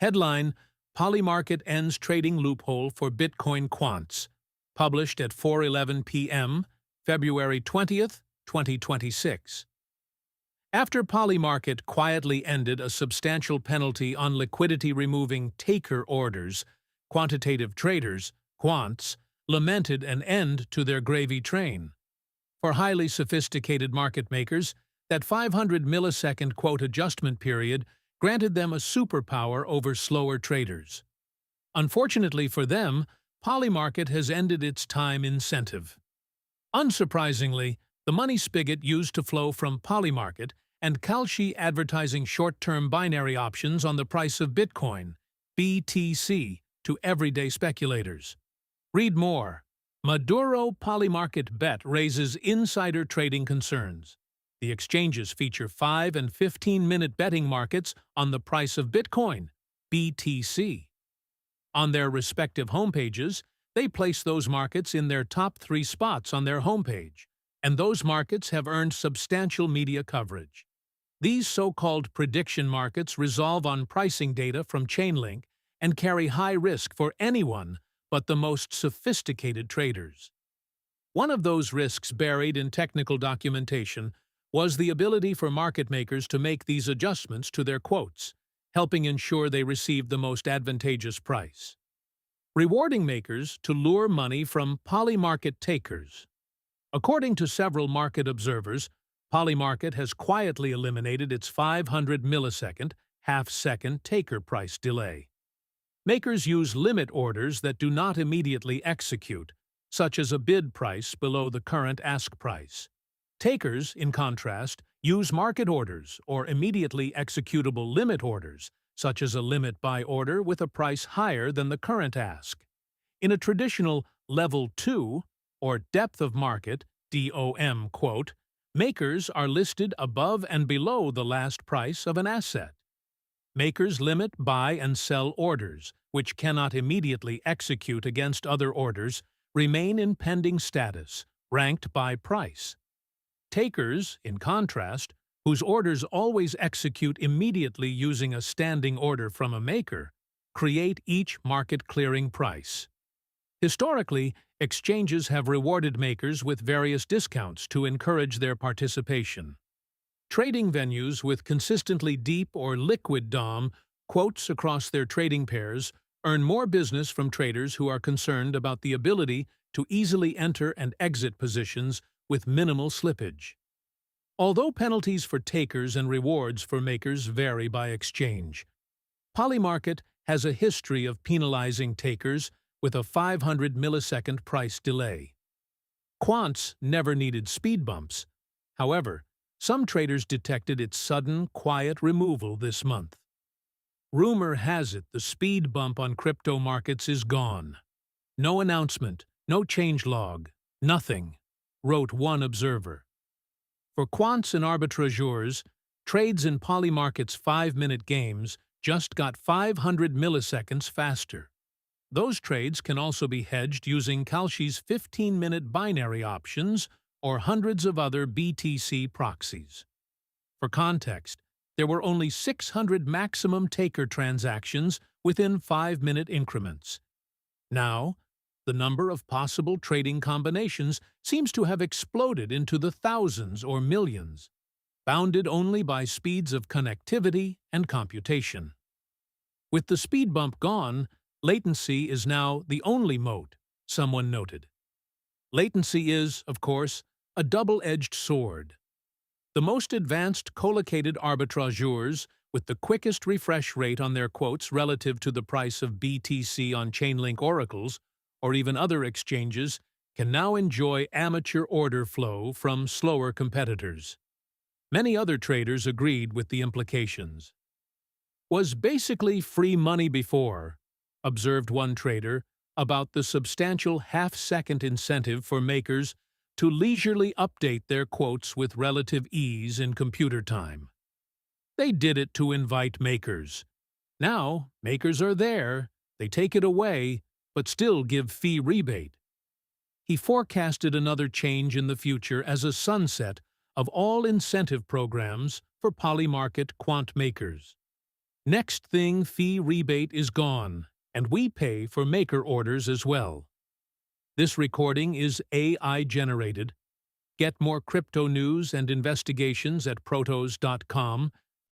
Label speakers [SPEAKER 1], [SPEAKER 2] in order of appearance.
[SPEAKER 1] Headline: Polymarket ends trading loophole for Bitcoin quants. Published at 4:11 p.m., February 20th, 2026. After Polymarket quietly ended a substantial penalty on liquidity-removing taker orders, quantitative traders, quants, lamented an end to their gravy train. For highly sophisticated market makers, that 500 millisecond quote adjustment period granted them a superpower over slower traders. Unfortunately for them, Polymarket has ended its time incentive. Unsurprisingly, the money spigot used to flow from Polymarket and Kalshi advertising short-term binary options on the price of Bitcoin, BTC, to everyday speculators. Read more. Maduro Polymarket bet raises insider trading concerns. The exchanges feature 5- and 15-minute betting markets on the price of Bitcoin, BTC. On their respective homepages, they place those markets in their top 3 spots on their homepage, and those markets have earned substantial media coverage. These so-called prediction markets resolve on pricing data from Chainlink and carry high risk for anyone but the most sophisticated traders. One of those risks buried in technical documentation was the ability for market makers to make these adjustments to their quotes, helping ensure they received the most advantageous price. Rewarding makers to lure money from Polymarket takers. According to several market observers, Polymarket has quietly eliminated its 500 millisecond, half-second taker price delay. Makers use limit orders that do not immediately execute, such as a bid price below the current ask price. Takers, in contrast, use market orders or immediately executable limit orders, such as a limit buy order with a price higher than the current ask. In a traditional Level 2, or depth of market, DOM quote, makers are listed above and below the last price of an asset. Makers limit buy and sell orders, which cannot immediately execute against other orders, remain in pending status, ranked by price. Takers, in contrast, whose orders always execute immediately using a standing order from a maker, create each market clearing price. Historically, exchanges have rewarded makers with various discounts to encourage their participation. Trading venues with consistently deep or liquid DOM quotes across their trading pairs earn more business from traders who are concerned about the ability to easily enter and exit positions with minimal slippage. Although penalties for takers and rewards for makers vary by exchange, Polymarket has a history of penalizing takers with a 500 millisecond price delay. Quants never needed speed bumps. However, some traders detected its sudden, quiet removal this month. Rumor has it the speed bump on crypto markets is gone. No announcement, no changelog, nothing, wrote one observer. For quants and arbitrageurs, trades in Polymarket's 5-minute games just got 500 milliseconds faster. Those trades can also be hedged using Kalshi's 15-minute binary options or hundreds of other BTC proxies. For context, there were only 600 maximum taker transactions within 5-minute increments. Now, the number of possible trading combinations seems to have exploded into the thousands or millions, bounded only by speeds of connectivity and computation. With the speed bump gone, latency is now the only moat, someone noted. Latency is, of course, a double-edged sword. The most advanced collocated arbitrageurs, with the quickest refresh rate on their quotes relative to the price of BTC on Chainlink oracles, or even other exchanges, can now enjoy amateur order flow from slower competitors. Many other traders agreed with the implications. Was basically free money before, observed one trader, about the substantial half-second incentive for makers to leisurely update their quotes with relative ease in computer time. They did it to invite makers. Now, makers are there, they take it away, but still give fee rebate. He forecasted another change in the future as a sunset of all incentive programs for Polymarket quant makers. Next thing fee rebate is gone, and we pay for maker orders as well. This recording is AI generated. Get more crypto news and investigations at protos.com